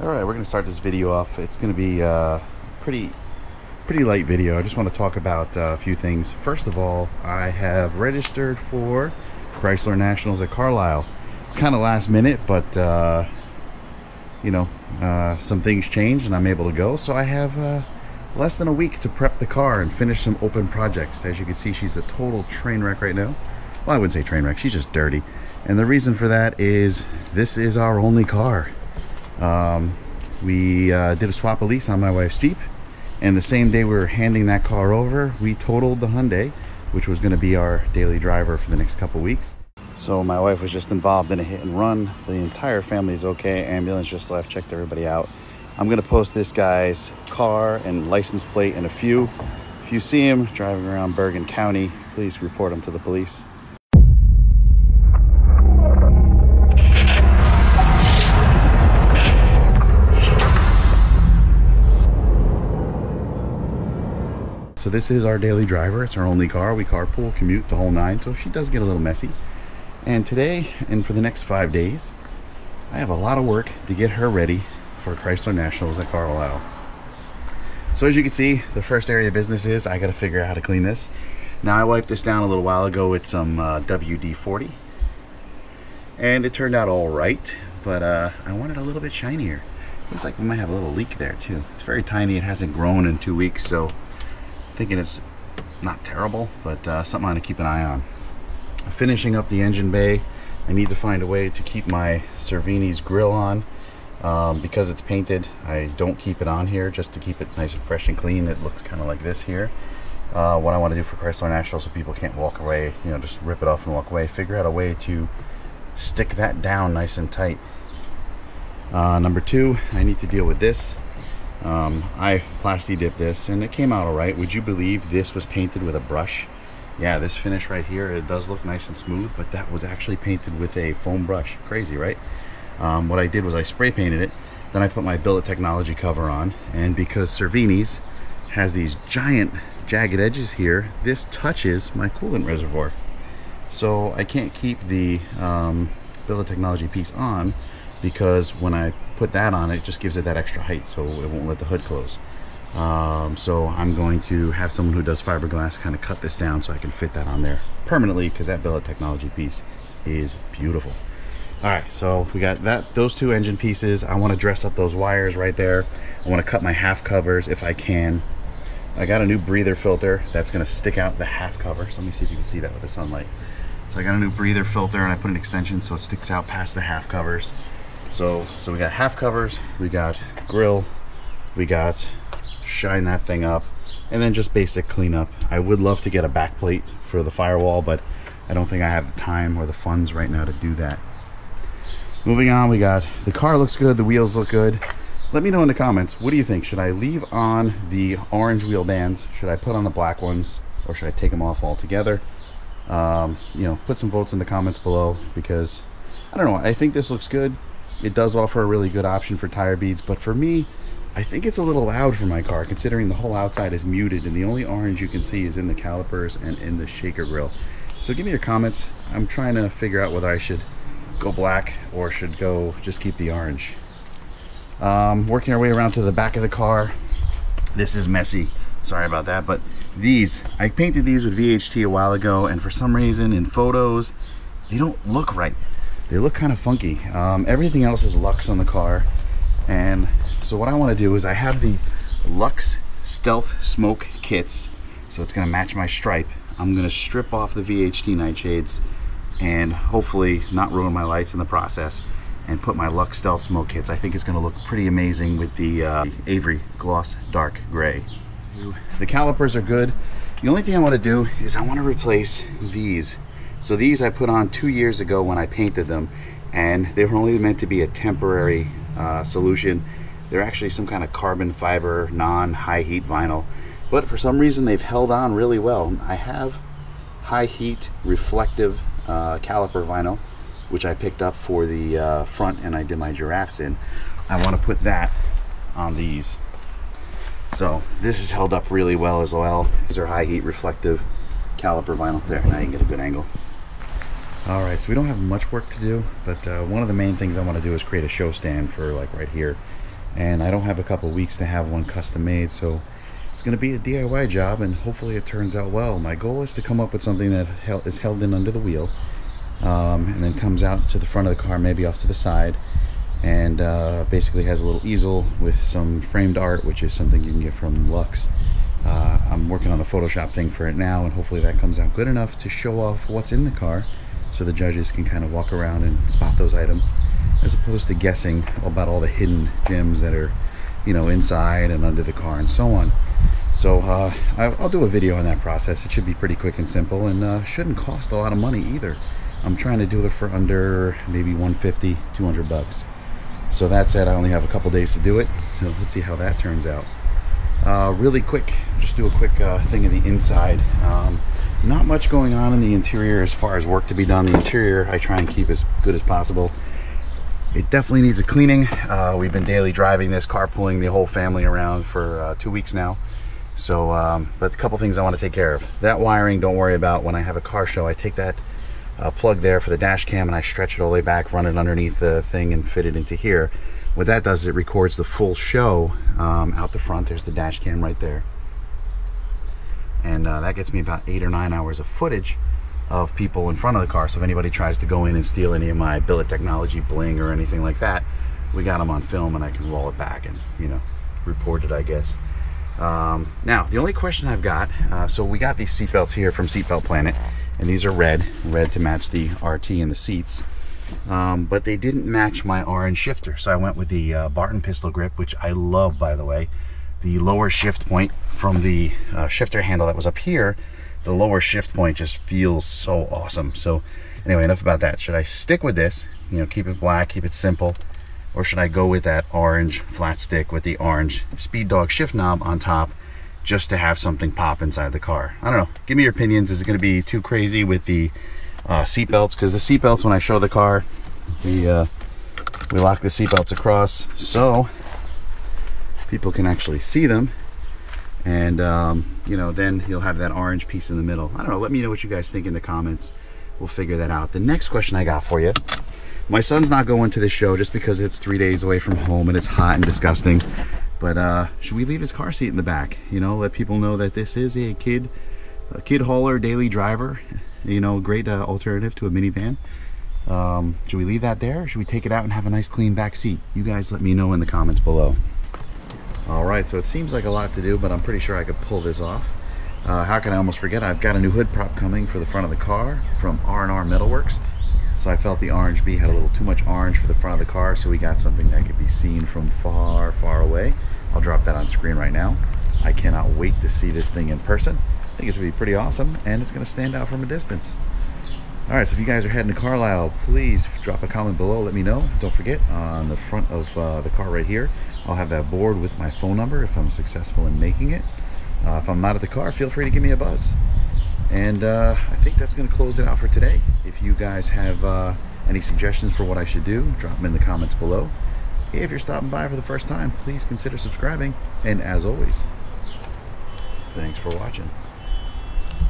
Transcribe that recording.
Alright, we're going to start this video off. It's going to be a pretty light video. I just want to talk about a few things. First of all, I have registered for Chrysler Nationals at Carlisle. It's kind of last minute, but some things changed and I'm able to go. So I have less than a week to prep the car and finish some open projects. As you can see, she's a total train wreck right now. Well, I wouldn't say train wreck, she's just dirty. And the reason for that is this is our only car. We did a swap of lease on my wife's Jeep, and the same day we were handing that car over, we totaled the Hyundai, which was going to be our daily driver for the next couple weeks. So my wife was just involved in a hit and run. The entire family is okay. Ambulance just left, checked everybody out. I'm going to post this guy's car and license plate in a few. If you see him driving around Bergen County, please report him to the police. So this is our daily driver. It's our only car. We carpool, commute, the whole nine, so she does get a little messy. And today, and for the next 5 days, I have a lot of work to get her ready for Chrysler Nationals at Carlisle. So as you can see, the first area of business is I gotta figure out how to clean this. Now I wiped this down a little while ago with some WD-40, and it turned out all right, but I want it a little bit shinier. Looks like we might have a little leak there too. It's very tiny, it hasn't grown in 2 weeks, so thinking it's not terrible, but something I want to keep an eye on. Finishing up the engine bay, I need to find a way to keep my Cervini's grill on. Because it's painted, I don't keep it on here just to keep it nice and fresh and clean. It looks kind of like this here. What I want to do for Chrysler National, so people can't walk away, just rip it off and walk away, figure out a way to stick that down nice and tight. Number two, I need to deal with this. I plasti dipped this and it came out all right. Would you believe this was painted with a brush? Yeah, this finish right here, it does look nice and smooth, but that was actually painted with a foam brush. Crazy, right? What I did was I spray painted it, then I put my billet technology cover on, and because Cervini's has these giant jagged edges here, this touches my coolant reservoir. So I can't keep the billet technology piece on, because when I put that on, it just gives it that extra height, so it won't let the hood close. So I'm going to have someone who does fiberglass kind of cut this down so I can fit that on there permanently, because that billet technology piece is beautiful. All right, so we got those two engine pieces. I want to dress up those wires right there. I want to cut my half covers if I can. I got a new breather filter that's going to stick out the half cover. So let me see if you can see that with the sunlight. So I got a new breather filter and I put an extension so it sticks out past the half covers. So we got half covers, we got grill, we got shine that thing up, and then just basic cleanup. I would love to get a back plate for the firewall, but I don't think I have the time or the funds right now to do that. Moving on, we got the car looks good, the wheels look good. Let me know in the comments, what do you think? Should I leave on the orange wheel bands? Should I put on the black ones? Or should I take them off altogether? Put some votes in the comments below, because I don't know, I think this looks good. It does offer a really good option for tire beads, but for me, I think it's a little loud for my car, considering the whole outside is muted and the only orange you can see is in the calipers and in the shaker grill. So give me your comments. I'm trying to figure out whether I should go black or should go just keep the orange. Working our way around to the back of the car. This is messy, sorry about that, but I painted these with VHT a while ago, and for some reason in photos they don't look right. They look kind of funky. Everything else is Luxe on the car, and so what I want to do is I have the Luxe Stealth Smoke kits, so it's going to match my stripe. I'm going to strip off the VHT nightshades and hopefully not ruin my lights in the process, and put my Luxe Stealth Smoke kits. I think it's going to look pretty amazing with the Avery Gloss Dark Gray. The calipers are good. The only thing I want to do is I want to replace these. So these I put on 2 years ago when I painted them, and they were only meant to be a temporary solution. They're actually some kind of carbon fiber, non-high heat vinyl, but for some reason they've held on really well. I have high heat reflective caliper vinyl, which I picked up for the front and I did my giraffes in. I want to put that on these. So this is held up really well as well. These are high heat reflective caliper vinyl. There, now you can get a good angle. Alright, so we don't have much work to do, but one of the main things I want to do is create a show stand for like right here. and I don't have a couple weeks to have one custom made, so it's going to be a DIY job, and hopefully it turns out well. My goal is to come up with something that is held in under the wheel, and then comes out to the front of the car, maybe off to the side, and basically has a little easel with some framed art, which is something you can get from Luxe. I'm working on a Photoshop thing for it now, and hopefully that comes out good enough to show off what's in the car, so the judges can kind of walk around and spot those items, as opposed to guessing about all the hidden gems that are, you know, inside and under the car and so on. So I'll do a video on that process. It should be pretty quick and simple, and shouldn't cost a lot of money either. I'm trying to do it for under maybe 150, 200 bucks. So that said, I only have a couple days to do it, so let's see how that turns out. Really quick, just do a quick thing of the inside. Not much going on in the interior as far as work to be done. The interior I try and keep as good as possible. It definitely needs a cleaning. We've been daily driving this, carpooling the whole family around for 2 weeks now. So, but a couple things I want to take care of. That wiring, don't worry about. When I have a car show, I take that plug there for the dash cam and I stretch it all the way back, run it underneath the thing and fit it into here. What that does is it records the full show out the front. There's the dash cam right there. And that gets me about 8 or 9 hours of footage of people in front of the car. So if anybody tries to go in and steal any of my billet technology bling or anything like that, we got them on film and I can roll it back and, you know, report it, I guess. Now, the only question I've got, so we got these seatbelts here from Seatbelt Planet, and these are red to match the RT in the seats. But they didn't match my orange shifter, so I went with the Barton pistol grip, which I love, by the way. The lower shift point from the shifter handle that was up here, the lower shift point just feels so awesome. So anyway, enough about that. Should I stick with this, you know, keep it black, keep it simple, or should I go with that orange flat stick with the orange Speed Dog shift knob on top, just to have something pop inside the car? I don't know. Give me your opinions. Is it going to be too crazy with the seat belts? Because the seat belts, when I show the car, we lock the seat belts across so people can actually see them, and you know, then you'll have that orange piece in the middle. I don't know. Let me know what you guys think in the comments. We'll figure that out. The next question I got for you. My son's not going to this show just because it's 3 days away from home and it's hot and disgusting. But should we leave his car seat in the back? You know, let people know that this is a kid hauler, daily driver. You know, great alternative to a minivan. Should we leave that there, or should we take it out and have a nice clean back seat? You guys let me know in the comments below. All right, so it seems like a lot to do, but I'm pretty sure I could pull this off. How can I almost forget? I've got a new hood prop coming for the front of the car from R&R Metalworks. So I felt the orange bee had a little too much orange for the front of the car, so we got something that could be seen from far, far away. I'll drop that on screen right now. I cannot wait to see this thing in person. I think it's gonna be pretty awesome, and it's gonna stand out from a distance. All right, so if you guys are heading to Carlisle, please drop a comment below, let me know. Don't forget, on the front of the car right here, I'll have that board with my phone number if I'm successful in making it. If I'm not at the car, feel free to give me a buzz. And I think that's going to close it out for today. If you guys have any suggestions for what I should do, drop them in the comments below. If you're stopping by for the first time, please consider subscribing. And as always, thanks for watching.